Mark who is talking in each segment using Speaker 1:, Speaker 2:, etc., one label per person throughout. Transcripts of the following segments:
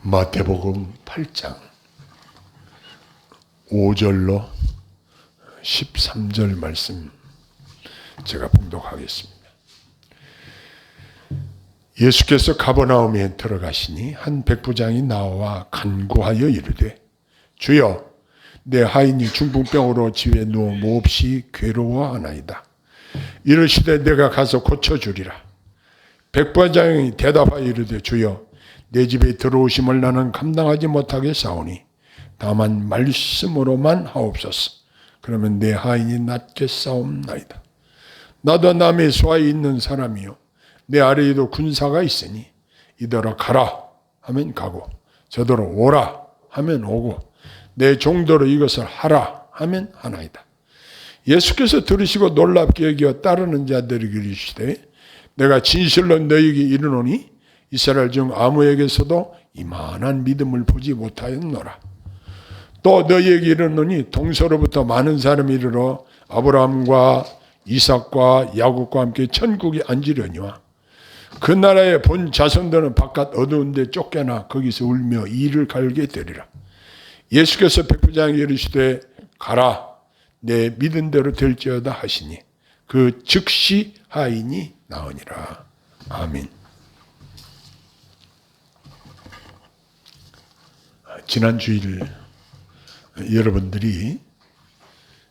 Speaker 1: 마태복음 8장 5절로 13절 말씀 제가 봉독하겠습니다. 예수께서 가버나움에 들어가시니 한 백부장이 나와 간구하여 이르되 주여 내 하인이 중풍병으로 집에 누워 몹시 괴로워하나이다. 이르시되 내가 가서 고쳐주리라. 백부장이 대답하여 이르되 주여 내 집에 들어오심을 나는 감당하지 못하겠사오니 다만 말씀으로만 하옵소서. 그러면 내 하인이 낫겠사옵나이다. 나도 남의 소아에 있는 사람이요 내 아래에도 군사가 있으니 이더러 가라 하면 가고 저더러 오라 하면 오고 내 종도로 이것을 하라 하면 하나이다. 예수께서 들으시고 놀랍게 여겨 따르는 자들이 이르시되 내가 진실로 너희에게 이르노니 이스라엘 중 아무에게서도 이만한 믿음을 보지 못하였노라. 또 너희에게 이르노니 동서로부터 많은 사람이 이르러 아브라함과 이삭과 야곱과 함께 천국에 앉으려니와 그 나라의 본 자손들은 바깥 어두운 데 쫓겨나 거기서 울며 이를 갈게 되리라. 예수께서 백부장에게 이르시되 가라 내 믿은 대로 될지어다 하시니 그 즉시 하인이 나으니라. 아멘. 지난 주일 여러분들이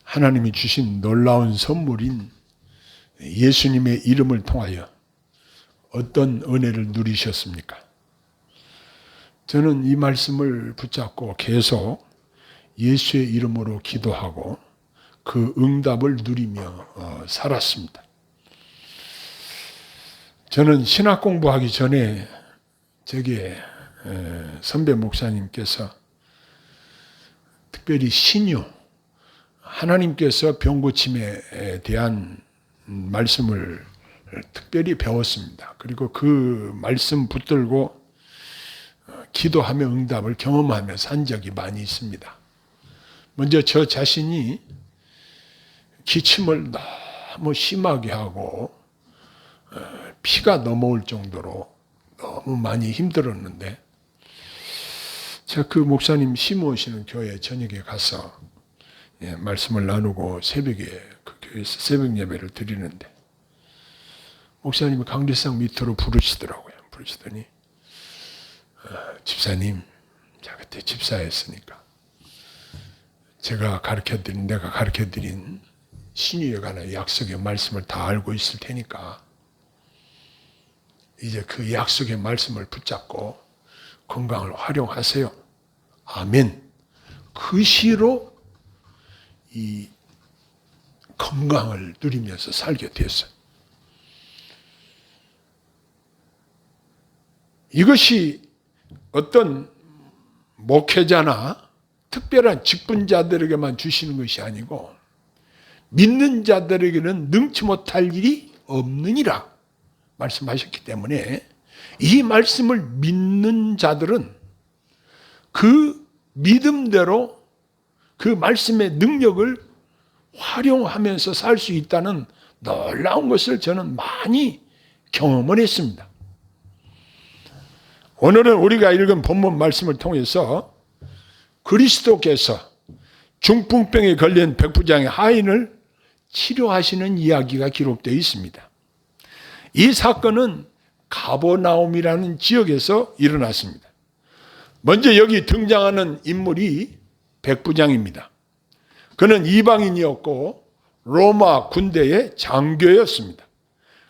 Speaker 1: 하나님이 주신 놀라운 선물인 예수님의 이름을 통하여 어떤 은혜를 누리셨습니까? 저는 이 말씀을 붙잡고 계속 예수의 이름으로 기도하고 그 응답을 누리며 살았습니다. 저는 신학 공부하기 전에 제게 선배 목사님께서 특별히 신유, 하나님께서 병고침에 대한 말씀을 특별히 배웠습니다. 그리고 그 말씀 붙들고 기도하며 응답을 경험하며 산 적이 많이 있습니다. 먼저 저 자신이 기침을 너무 심하게 하고 피가 넘어올 정도로 너무 많이 힘들었는데 제가 그 목사님 심으시는 교회 저녁에 가서 말씀을 나누고 새벽에 그 교회에서 새벽 예배를 드리는데 목사님이 강대상 밑으로 부르시더라고요. 부르시더니 집사님, 제가 그때 집사였으니까 내가 가르쳐드린 신유에 관한 약속의 말씀을 다 알고 있을 테니까 이제 그 약속의 말씀을 붙잡고 건강을 활용하세요. 아멘. 그 시로 이 건강을 누리면서 살게 됐어요. 이것이 어떤 목회자나 특별한 직분자들에게만 주시는 것이 아니고 믿는 자들에게는 능치 못할 일이 없느니라 말씀하셨기 때문에 이 말씀을 믿는 자들은 그 믿음대로 그 말씀의 능력을 활용하면서 살 수 있다는 놀라운 것을 저는 많이 경험을 했습니다. 오늘은 우리가 읽은 본문 말씀을 통해서 그리스도께서 중풍병에 걸린 백부장의 하인을 치료하시는 이야기가 기록되어 있습니다. 이 사건은 가버나움이라는 지역에서 일어났습니다. 먼저 여기 등장하는 인물이 백부장입니다. 그는 이방인이었고 로마 군대의 장교였습니다.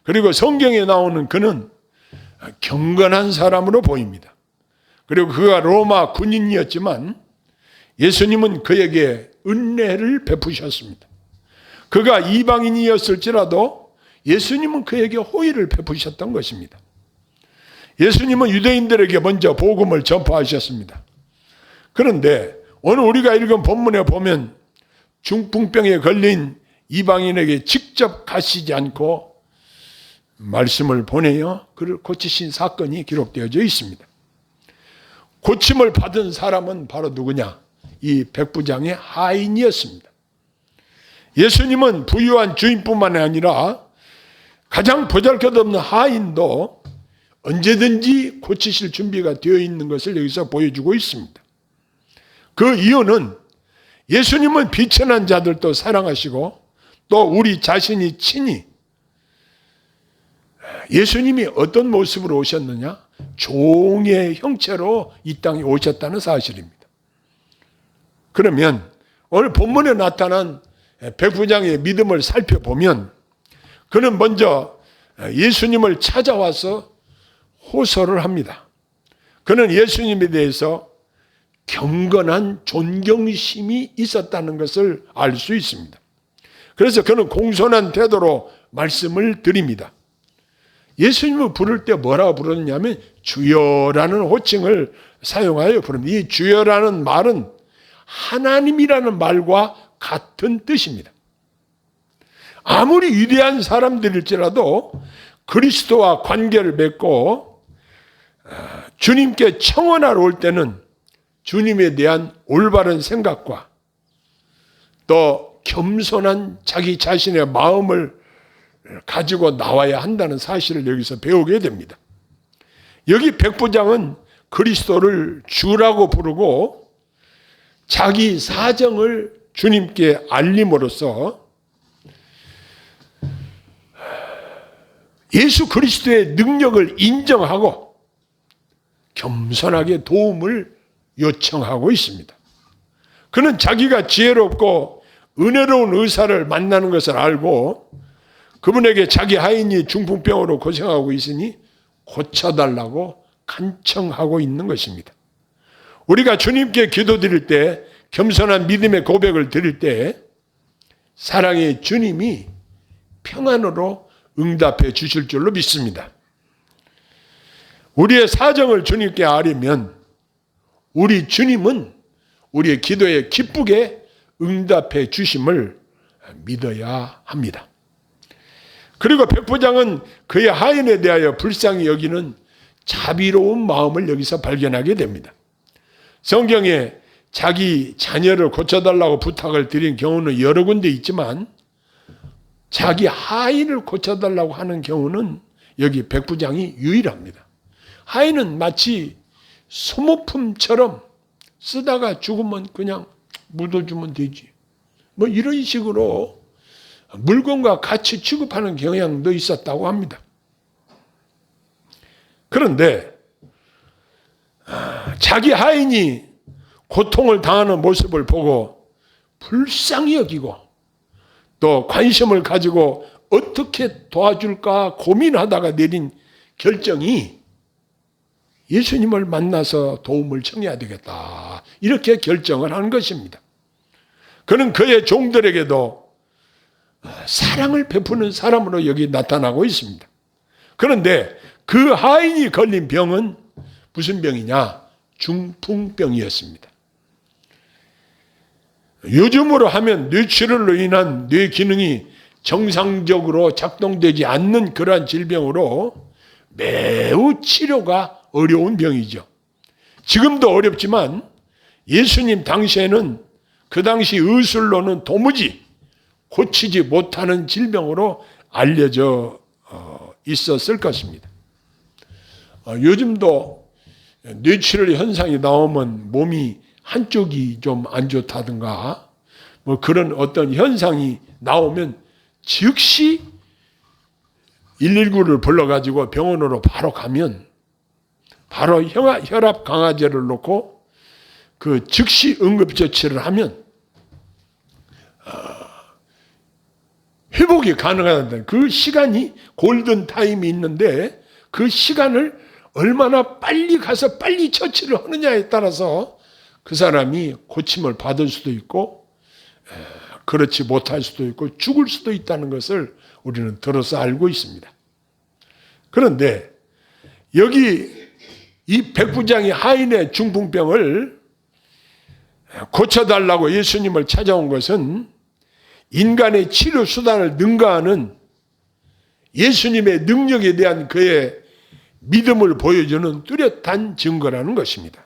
Speaker 1: 그리고 성경에 나오는 그는 경건한 사람으로 보입니다. 그리고 그가 로마 군인이었지만 예수님은 그에게 은혜를 베푸셨습니다. 그가 이방인이었을지라도 예수님은 그에게 호의를 베푸셨던 것입니다. 예수님은 유대인들에게 먼저 복음을 전파하셨습니다. 그런데 오늘 우리가 읽은 본문에 보면 중풍병에 걸린 이방인에게 직접 가시지 않고 말씀을 보내어 그를 고치신 사건이 기록되어져 있습니다. 고침을 받은 사람은 바로 누구냐? 이 백부장의 하인이었습니다. 예수님은 부유한 주인뿐만 아니라 가장 보잘것없는 하인도 언제든지 고치실 준비가 되어 있는 것을 여기서 보여주고 있습니다. 그 이유는 예수님은 비천한 자들도 사랑하시고 또 우리 자신이 친히 예수님이 어떤 모습으로 오셨느냐? 종의 형체로 이 땅에 오셨다는 사실입니다. 그러면 오늘 본문에 나타난 백부장의 믿음을 살펴보면 그는 먼저 예수님을 찾아와서 호소를 합니다. 그는 예수님에 대해서 경건한 존경심이 있었다는 것을 알 수 있습니다. 그래서 그는 공손한 태도로 말씀을 드립니다. 예수님을 부를 때 뭐라고 부르느냐면 주여라는 호칭을 사용하여 부릅니다. 이 주여라는 말은 하나님이라는 말과 같은 뜻입니다. 아무리 위대한 사람들일지라도 그리스도와 관계를 맺고 주님께 청원하러 올 때는 주님에 대한 올바른 생각과 또 겸손한 자기 자신의 마음을 가지고 나와야 한다는 사실을 여기서 배우게 됩니다. 여기 백부장은 그리스도를 주라고 부르고 자기 사정을 주님께 알림으로써 예수 그리스도의 능력을 인정하고 겸손하게 도움을 요청하고 있습니다. 그는 자기가 지혜롭고 은혜로운 의사를 만나는 것을 알고 그분에게 자기 하인이 중풍병으로 고생하고 있으니 고쳐달라고 간청하고 있는 것입니다. 우리가 주님께 기도드릴 때 겸손한 믿음의 고백을 드릴 때 사랑의 주님이 평안으로 응답해 주실 줄로 믿습니다. 우리의 사정을 주님께 아뢰면 우리 주님은 우리의 기도에 기쁘게 응답해 주심을 믿어야 합니다. 그리고 백부장은 그의 하인에 대하여 불쌍히 여기는 자비로운 마음을 여기서 발견하게 됩니다. 성경에 자기 자녀를 고쳐달라고 부탁을 드린 경우는 여러 군데 있지만 자기 하인을 고쳐달라고 하는 경우는 여기 백부장이 유일합니다. 하인은 마치 소모품처럼 쓰다가 죽으면 그냥 묻어주면 되지. 뭐 이런 식으로 물건과 같이 취급하는 경향도 있었다고 합니다. 그런데 자기 하인이 고통을 당하는 모습을 보고 불쌍히 여기고 또 관심을 가지고 어떻게 도와줄까 고민하다가 내린 결정이 예수님을 만나서 도움을 청해야 되겠다. 이렇게 결정을 한 것입니다. 그는 그의 종들에게도 사랑을 베푸는 사람으로 여기 나타나고 있습니다. 그런데 그 하인이 걸린 병은 무슨 병이냐? 중풍병이었습니다. 요즘으로 하면 뇌출혈로 인한 뇌 기능이 정상적으로 작동되지 않는 그러한 질병으로 매우 치료가 어려운 병이죠. 지금도 어렵지만 예수님 당시에는 그 당시 의술로는 도무지 고치지 못하는 질병으로 알려져 있었을 것입니다. 요즘도 뇌출혈 현상이 나오면 몸이 한쪽이 좀 안 좋다든가 뭐 그런 어떤 현상이 나오면 즉시 119를 불러가지고 병원으로 바로 가면 바로 혈압 강화제를 놓고 그 즉시 응급조치를 하면 회복이 가능하다. 그 시간이 골든타임이 있는데 그 시간을 얼마나 빨리 가서 빨리 처치를 하느냐에 따라서 그 사람이 고침을 받을 수도 있고 그렇지 못할 수도 있고 죽을 수도 있다는 것을 우리는 들어서 알고 있습니다. 그런데 여기 이 백부장이 하인의 중풍병을 고쳐달라고 예수님을 찾아온 것은 인간의 치료 수단을 능가하는 예수님의 능력에 대한 그의 믿음을 보여주는 뚜렷한 증거라는 것입니다.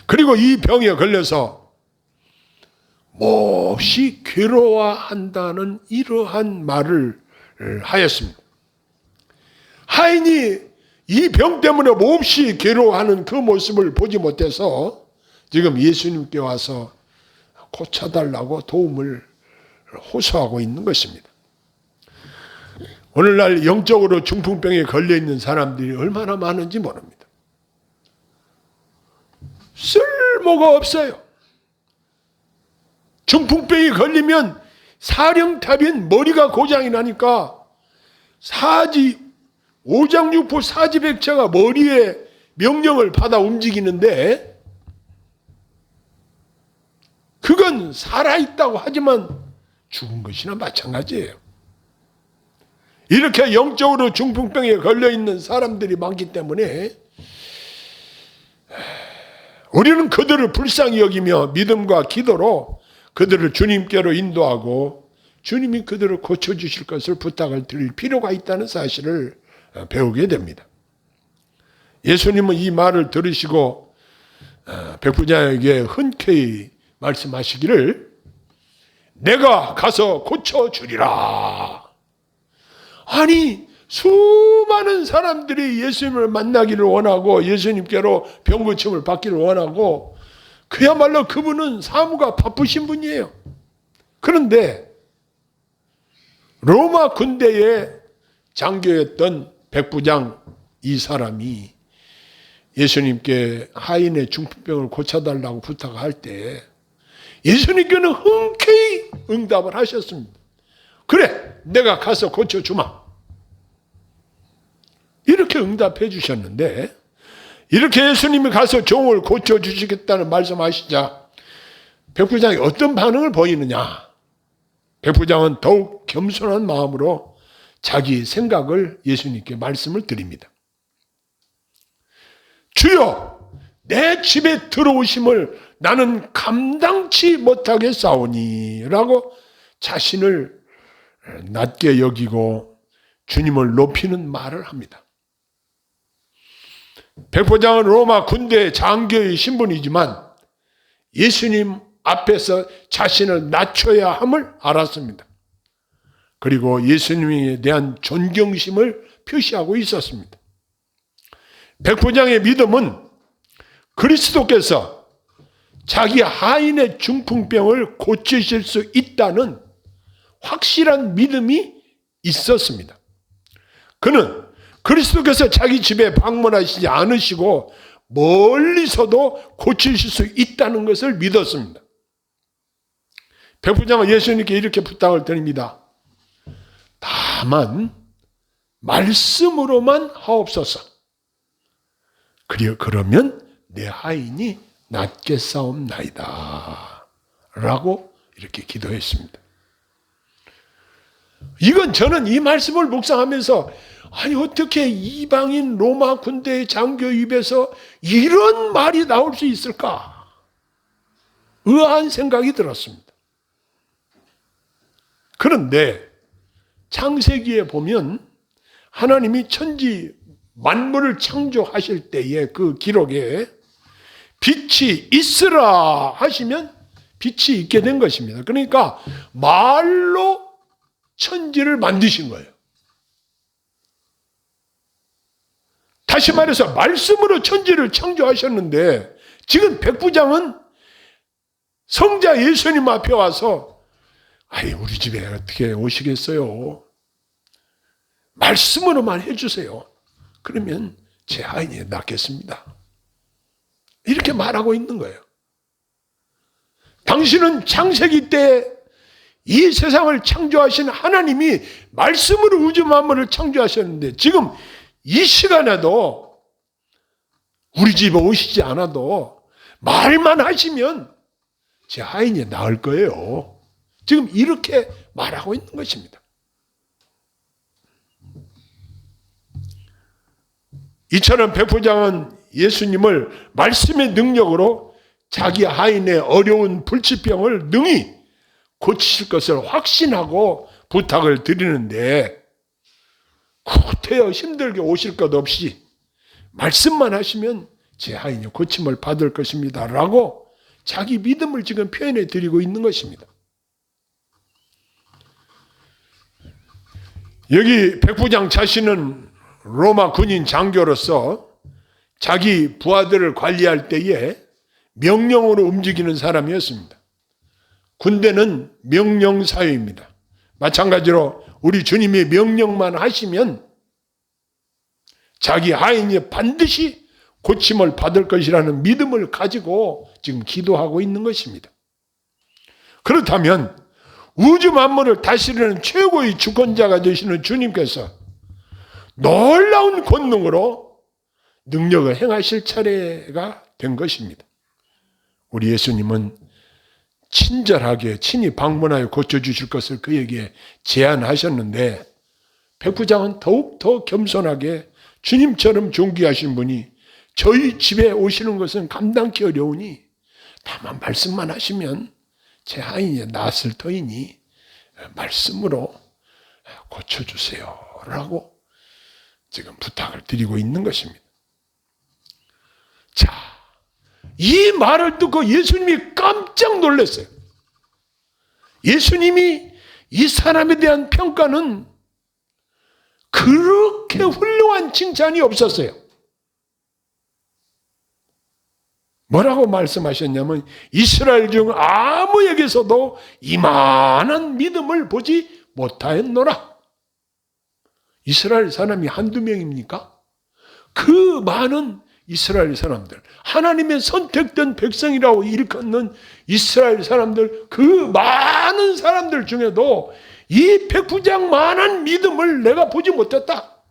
Speaker 1: 그리고 이 병에 걸려서 몹시 괴로워한다는 이러한 말을 하였습니다. 하인이 이 병 때문에 몹시 괴로워하는 그 모습을 보지 못해서 지금 예수님께 와서 고쳐달라고 도움을 호소하고 있는 것입니다. 오늘날 영적으로 중풍병에 걸려있는 사람들이 얼마나 많은지 모릅니다. 쓸모가 없어요. 중풍병에 걸리면 사령탑인 머리가 고장이 나니까 오장육부 사지백체가 머리에 명령을 받아 움직이는데 그건 살아있다고 하지만 죽은 것이나 마찬가지예요. 이렇게 영적으로 중풍병에 걸려있는 사람들이 많기 때문에 우리는 그들을 불쌍히 여기며 믿음과 기도로 그들을 주님께로 인도하고 주님이 그들을 고쳐주실 것을 부탁을 드릴 필요가 있다는 사실을 배우게 됩니다. 예수님은 이 말을 들으시고 백부장에게 흔쾌히 말씀하시기를 내가 가서 고쳐주리라. 아니 수많은 사람들이 예수님을 만나기를 원하고 예수님께로 병고침을 받기를 원하고 그야말로 그분은 사무가 바쁘신 분이에요. 그런데 로마 군대의 장교였던 백부장 이 사람이 예수님께 하인의 중풍병을 고쳐달라고 부탁할 때 예수님께는 흔쾌히 응답을 하셨습니다. 그래, 내가 가서 고쳐주마. 이렇게 응답해 주셨는데 이렇게 예수님이 가서 종을 고쳐주시겠다는 말씀하시자 백부장이 어떤 반응을 보이느냐. 백부장은 더욱 겸손한 마음으로 자기 생각을 예수님께 말씀을 드립니다. 주여, 내 집에 들어오심을 나는 감당치 못하겠사오니 라고 자신을 낮게 여기고 주님을 높이는 말을 합니다. 백부장은 로마 군대 장교의 신분이지만 예수님 앞에서 자신을 낮춰야 함을 알았습니다. 그리고 예수님에 대한 존경심을 표시하고 있었습니다. 백부장의 믿음은 그리스도께서 자기 하인의 중풍병을 고치실 수 있다는 확실한 믿음이 있었습니다. 그는 그리스도께서 자기 집에 방문하시지 않으시고 멀리서도 고치실 수 있다는 것을 믿었습니다. 백부장은 예수님께 이렇게 부탁을 드립니다. 다만 말씀으로만 하옵소서. 그러면 내 하인이 낫겠사옵나이다 라고 이렇게 기도했습니다. 이건 저는 이 말씀을 묵상하면서 아니 어떻게 이방인 로마 군대의 장교 입에서 이런 말이 나올 수 있을까? 의아한 생각이 들었습니다. 그런데 창세기에 보면 하나님이 천지 만물을 창조하실 때의 그 기록에 빛이 있으라 하시면 빛이 있게 된 것입니다. 그러니까 말로 천지를 만드신 거예요. 다시 말해서 말씀으로 천지를 창조하셨는데 지금 백부장은 성자 예수님 앞에 와서 아이 우리 집에 어떻게 오시겠어요? 말씀으로만 해주세요. 그러면 제 하인이 낫겠습니다. 이렇게 말하고 있는 거예요. 당신은 창세기 때 이 세상을 창조하신 하나님이 말씀으로 우주 만물을 창조하셨는데 지금 이 시간에도 우리 집에 오시지 않아도 말만 하시면 제 하인이 나을 거예요. 지금 이렇게 말하고 있는 것입니다. 이처럼 백부장은 예수님을 말씀의 능력으로 자기 하인의 어려운 불치병을 능히 고치실 것을 확신하고 부탁을 드리는데 구태여 힘들게 오실 것 없이 말씀만 하시면 제 하인이 고침을 받을 것입니다 라고 자기 믿음을 지금 표현해 드리고 있는 것입니다. 여기 백부장 자신은 로마 군인 장교로서 자기 부하들을 관리할 때에 명령으로 움직이는 사람이었습니다. 군대는 명령사회입니다. 마찬가지로 우리 주님이 명령만 하시면 자기 하인이 반드시 고침을 받을 것이라는 믿음을 가지고 지금 기도하고 있는 것입니다. 그렇다면 우주 만물을 다스리는 최고의 주권자가 되시는 주님께서 놀라운 권능으로 능력을 행하실 차례가 된 것입니다. 우리 예수님은 친절하게 친히 방문하여 고쳐주실 것을 그에게 제안하셨는데 백부장은 더욱더 겸손하게 주님처럼 존귀하신 분이 저희 집에 오시는 것은 감당치 어려우니 다만 말씀만 하시면 제 하인이 낫을 터이니 말씀으로 고쳐주세요 라고 지금 부탁을 드리고 있는 것입니다. 자, 이 말을 듣고 예수님이 깜짝 놀랐어요. 예수님이 이 사람에 대한 평가는 그렇게 훌륭한 칭찬이 없었어요. 뭐라고 말씀하셨냐면 이스라엘 중 아무에게서도 이만한 믿음을 보지 못하였노라. 이스라엘 사람이 한두 명입니까? 그 많은 이스라엘 사람들, 하나님의 선택된 백성이라고 일컫는 이스라엘 사람들, 그 많은 사람들 중에도 이 백부장만한 믿음을 내가 보지 못했다.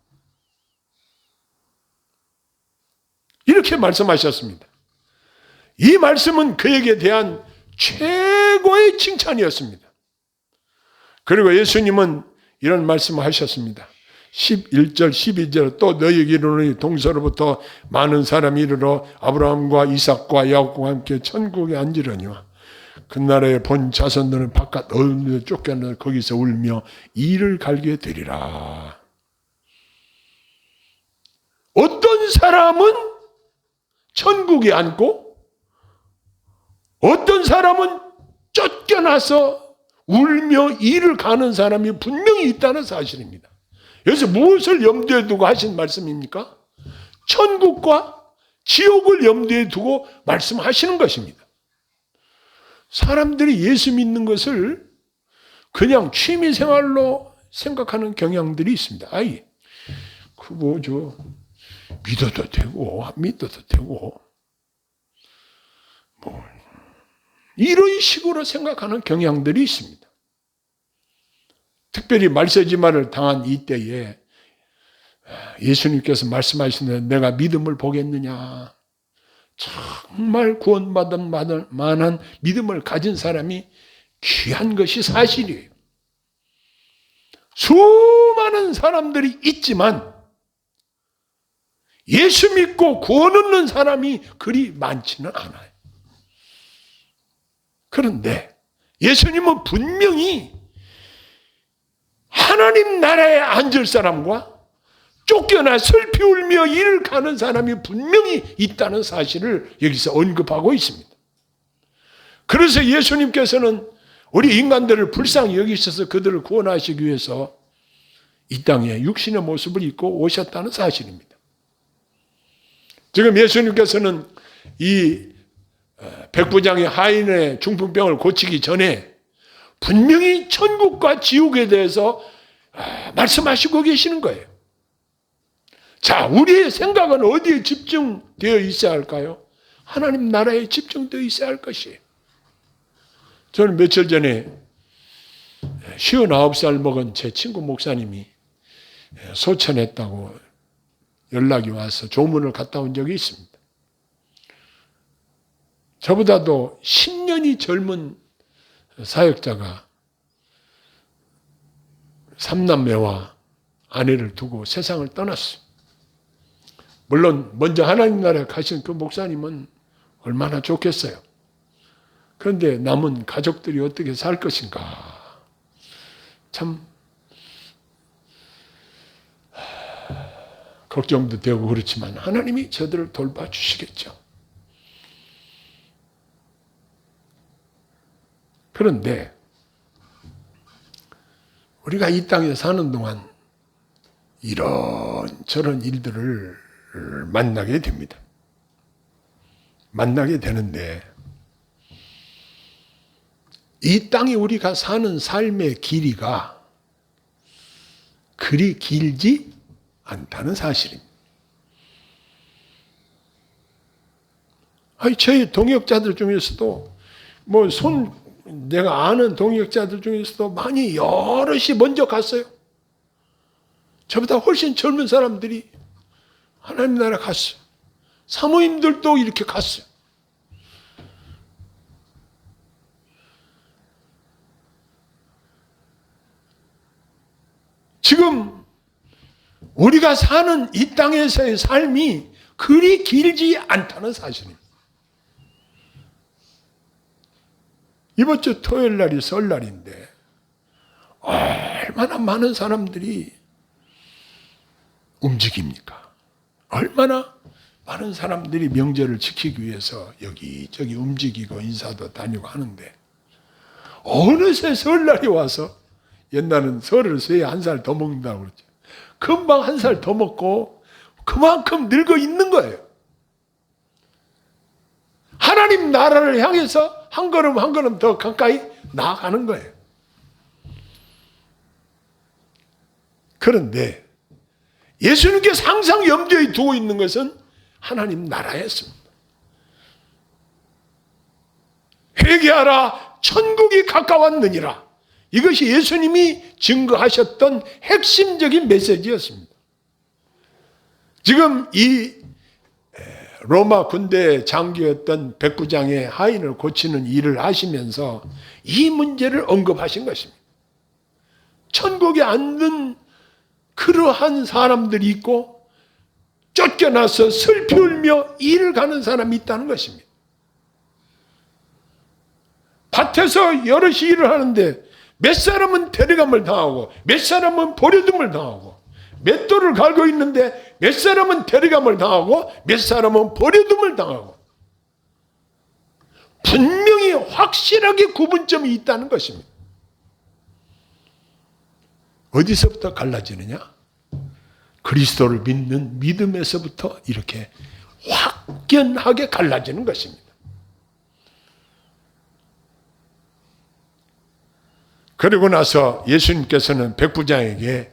Speaker 1: 이렇게 말씀하셨습니다. 이 말씀은 그에게 대한 최고의 칭찬이었습니다. 그리고 예수님은 이런 말씀을 하셨습니다. 11절, 12절 또 너희에게 이르노니 동서로부터 많은 사람이 이르러 아브라함과 이삭과 야곱과 함께 천국에 앉으려니와 그 나라의 본 자손들은 바깥 어둠에 쫓겨나 거기서 울며 이를 갈게 되리라. 어떤 사람은 천국에 앉고 어떤 사람은 쫓겨나서 울며 이를 가는 사람이 분명히 있다는 사실입니다. 여기서 무엇을 염두에 두고 하신 말씀입니까? 천국과 지옥을 염두에 두고 말씀하시는 것입니다. 사람들이 예수 믿는 것을 그냥 취미생활로 생각하는 경향들이 있습니다. 아이, 믿어도 되고 안 믿어도 되고 이런 식으로 생각하는 경향들이 있습니다. 특별히 말세지마를 당한 이때에 예수님께서 말씀하시는데 내가 믿음을 보겠느냐. 정말 구원받을 만한 믿음을 가진 사람이 귀한 것이 사실이에요. 수많은 사람들이 있지만 예수 믿고 구원 얻는 사람이 그리 많지는 않아요. 그런데 예수님은 분명히 하나님 나라에 앉을 사람과 쫓겨나 슬피 울며 이를 가는 사람이 분명히 있다는 사실을 여기서 언급하고 있습니다. 그래서 예수님께서는 우리 인간들을 불쌍히 여기셔서 그들을 구원하시기 위해서 이 땅에 육신의 모습을 입고 오셨다는 사실입니다. 지금 예수님께서는 이 백부장의 하인의 중풍병을 고치기 전에 분명히 천국과 지옥에 대해서 말씀하시고 계시는 거예요. 자, 우리의 생각은 어디에 집중되어 있어야 할까요? 하나님 나라에 집중되어 있어야 할 것이에요. 저는 며칠 전에 59살 먹은 제 친구 목사님이 소천했다고 연락이 와서 조문을 갔다 온 적이 있습니다. 저보다도 10년이 젊은 사역자가 3남매와 아내를 두고 세상을 떠났어요. 물론 먼저 하나님 나라에 가신 그 목사님은 얼마나 좋겠어요. 그런데 남은 가족들이 어떻게 살 것인가. 참 걱정도 되고 그렇지만 하나님이 저들을 돌봐주시겠죠. 그런데 우리가 이 땅에 사는 동안 이런저런 일들을 만나게 됩니다. 만나게 되는데 이 땅에 우리가 사는 삶의 길이가 그리 길지 않다는 사실입니다. 저희 동역자들 중에서도 내가 아는 동역자들 중에서도 많이 여럿이 먼저 갔어요. 저보다 훨씬 젊은 사람들이 하나님 나라 갔어요. 사모님들도 이렇게 갔어요. 지금 우리가 사는 이 땅에서의 삶이 그리 길지 않다는 사실입니다. 이번 주 토요일 날이 설날인데 얼마나 많은 사람들이 움직입니까? 얼마나 많은 사람들이 명절을 지키기 위해서 여기저기 움직이고 인사도 다니고 하는데 어느새 설날이 와서 옛날은 설을 새에 한 살 더 먹는다고 그랬죠. 금방 한 살 더 먹고 그만큼 늙어 있는 거예요. 하나님 나라를 향해서 한 걸음 한 걸음 더 가까이 나아가는 거예요. 그런데 예수님께서 항상 염두에 두고 있는 것은 하나님 나라였습니다. 회개하라 천국이 가까웠느니라. 이것이 예수님이 증거하셨던 핵심적인 메시지였습니다. 지금 이 로마 군대 장교였던 백부장의 하인을 고치는 일을 하시면서 이 문제를 언급하신 것입니다. 천국에 앉는 그러한 사람들이 있고 쫓겨나서 슬피 울며 일을 가는 사람이 있다는 것입니다. 밭에서 여럿이 일을 하는데 몇 사람은 데려감을 당하고 몇 사람은 버려둠을 당하고 맷돌을 갈고 있는데 몇 사람은 데려감을 당하고 몇 사람은 버려둠을 당하고 분명히 확실하게 구분점이 있다는 것입니다. 어디서부터 갈라지느냐? 그리스도를 믿는 믿음에서부터 이렇게 확연하게 갈라지는 것입니다. 그리고 나서 예수님께서는 백부장에게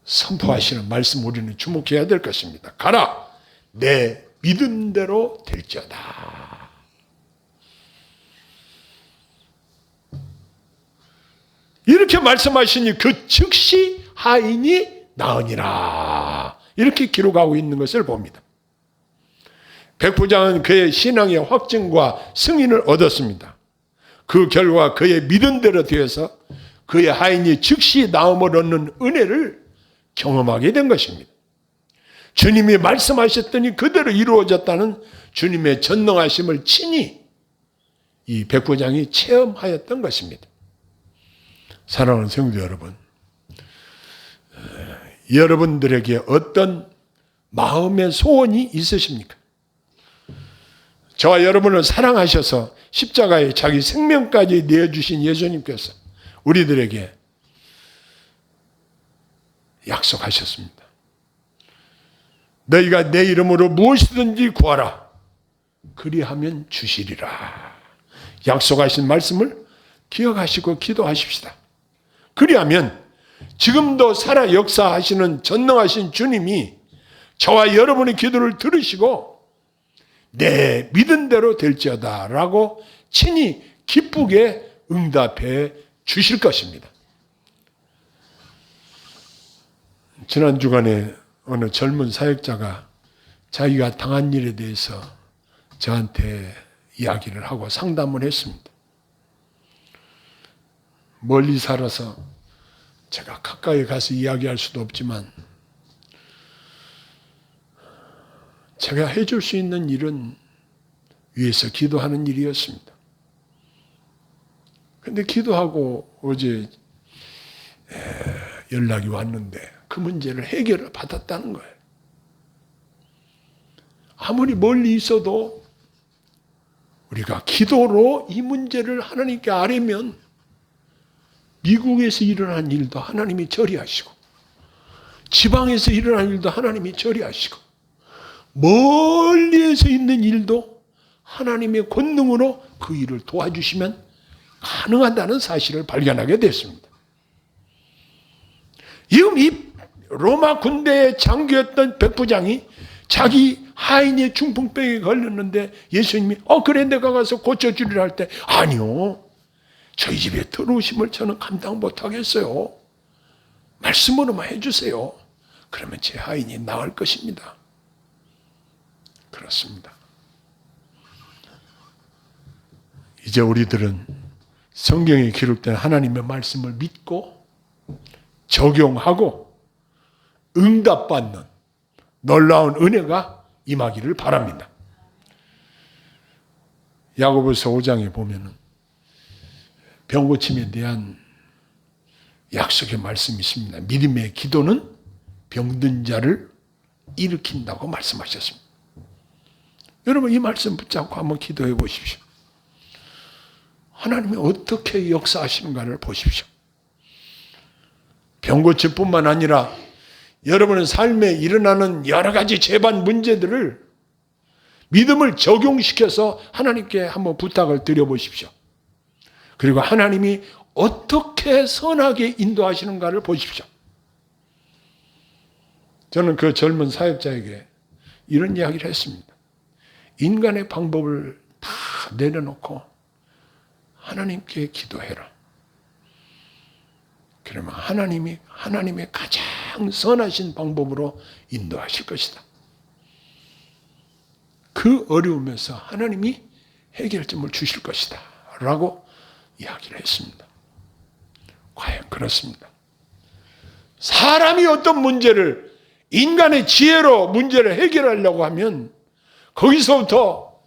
Speaker 1: 선포하시는 말씀 우리는 주목해야 될 것입니다. 가라! 내 믿음대로 될지어다. 이렇게 말씀하시니 그 즉시 하인이 나으니라. 이렇게 기록하고 있는 것을 봅니다. 백부장은 그의 신앙의 확증과 승인을 얻었습니다. 그 결과 그의 믿은 대로 되어서 그의 하인이 즉시 나음을 얻는 은혜를 경험하게 된 것입니다. 주님이 말씀하셨더니 그대로 이루어졌다는 주님의 전능하심을 친히 이 백부장이 체험하였던 것입니다. 사랑하는 성도 여러분, 여러분들에게 어떤 마음의 소원이 있으십니까? 저와 여러분을 사랑하셔서 십자가에 자기 생명까지 내어주신 예수님께서 우리들에게 약속하셨습니다. 너희가 내 이름으로 무엇이든지 구하라. 그리하면 주시리라. 약속하신 말씀을 기억하시고 기도하십시다. 그리하면 지금도 살아 역사하시는 전능하신 주님이 저와 여러분의 기도를 들으시고 내 믿은 대로 될지어다 라고 친히 기쁘게 응답해 주실 것입니다. 지난 주간에 어느 젊은 사역자가 자기가 당한 일에 대해서 저한테 이야기를 하고 상담을 했습니다. 멀리 살아서 제가 가까이 가서 이야기할 수도 없지만 제가 해줄 수 있는 일은 위에서 기도하는 일이었습니다. 그런데 기도하고 어제 연락이 왔는데 그 문제를 해결을 받았다는 거예요. 아무리 멀리 있어도 우리가 기도로 이 문제를 하나님께 아뢰면 미국에서 일어난 일도 하나님이 처리하시고, 지방에서 일어난 일도 하나님이 처리하시고, 멀리에서 있는 일도 하나님의 권능으로 그 일을 도와주시면 가능하다는 사실을 발견하게 됐습니다. 지금 이 로마 군대의 장교였던 백부장이 자기 하인의 중풍병에 걸렸는데 예수님이 그래 내가 가서 고쳐주리라 할 때 아니요, 저희 집에 들어오심을 저는 감당 못하겠어요. 말씀으로만 해주세요. 그러면 제 하인이 나을 것입니다. 그렇습니다. 이제 우리들은 성경에 기록된 하나님의 말씀을 믿고 적용하고 응답받는 놀라운 은혜가 임하기를 바랍니다. 야고보서 5장에 보면은 병고침에 대한 약속의 말씀이 있습니다. 믿음의 기도는 병든 자를 일으킨다고 말씀하셨습니다. 여러분 이 말씀 붙잡고 한번 기도해 보십시오. 하나님이 어떻게 역사하시는가를 보십시오. 병고침뿐만 아니라 여러분의 삶에 일어나는 여러 가지 재반 문제들을 믿음을 적용시켜서 하나님께 한번 부탁을 드려보십시오. 그리고 하나님이 어떻게 선하게 인도하시는가를 보십시오. 저는 그 젊은 사역자에게 이런 이야기를 했습니다. 인간의 방법을 다 내려놓고 하나님께 기도해라. 그러면 하나님이 하나님의 가장 선하신 방법으로 인도하실 것이다. 그 어려움에서 하나님이 해결점을 주실 것이다. 라고 이야기를 했습니다. 과연 그렇습니다. 사람이 어떤 문제를 인간의 지혜로 문제를 해결하려고 하면 거기서부터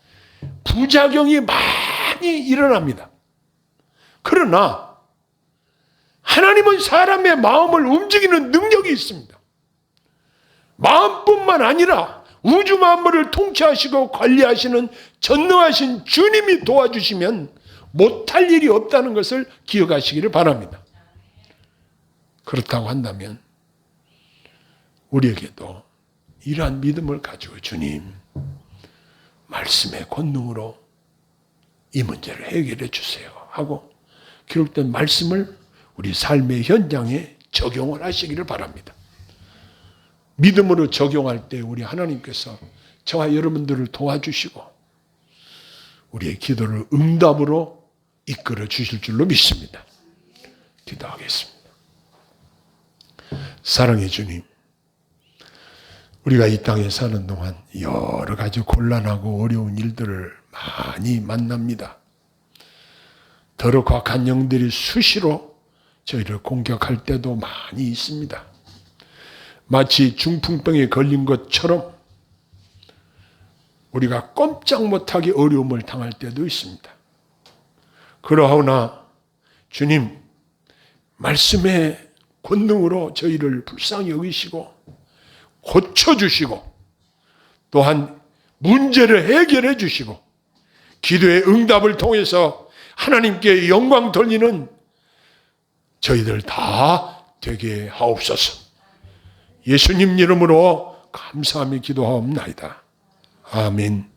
Speaker 1: 부작용이 많이 일어납니다. 그러나 하나님은 사람의 마음을 움직이는 능력이 있습니다. 마음뿐만 아니라 우주 만물을 통치하시고 관리하시는 전능하신 주님이 도와주시면 못할 일이 없다는 것을 기억하시기를 바랍니다. 그렇다고 한다면 우리에게도 이러한 믿음을 가지고 주님, 말씀의 권능으로 이 문제를 해결해 주세요 하고 기록된 말씀을 우리 삶의 현장에 적용을 하시기를 바랍니다. 믿음으로 적용할 때 우리 하나님께서 저와 여러분들을 도와주시고 우리의 기도를 응답으로 이끌어 주실 줄로 믿습니다. 기도하겠습니다. 사랑의 주님, 우리가 이 땅에 사는 동안 여러 가지 곤란하고 어려운 일들을 많이 만납니다. 더럽고 악한 영들이 수시로 저희를 공격할 때도 많이 있습니다. 마치 중풍병에 걸린 것처럼 우리가 꼼짝 못하게 어려움을 당할 때도 있습니다. 그러하오나 주님, 말씀의 권능으로 저희를 불쌍히 여기시고 고쳐주시고 또한 문제를 해결해 주시고 기도의 응답을 통해서 하나님께 영광 돌리는 저희들 다 되게 하옵소서. 예수님 이름으로 감사하며 기도하옵나이다. 아멘.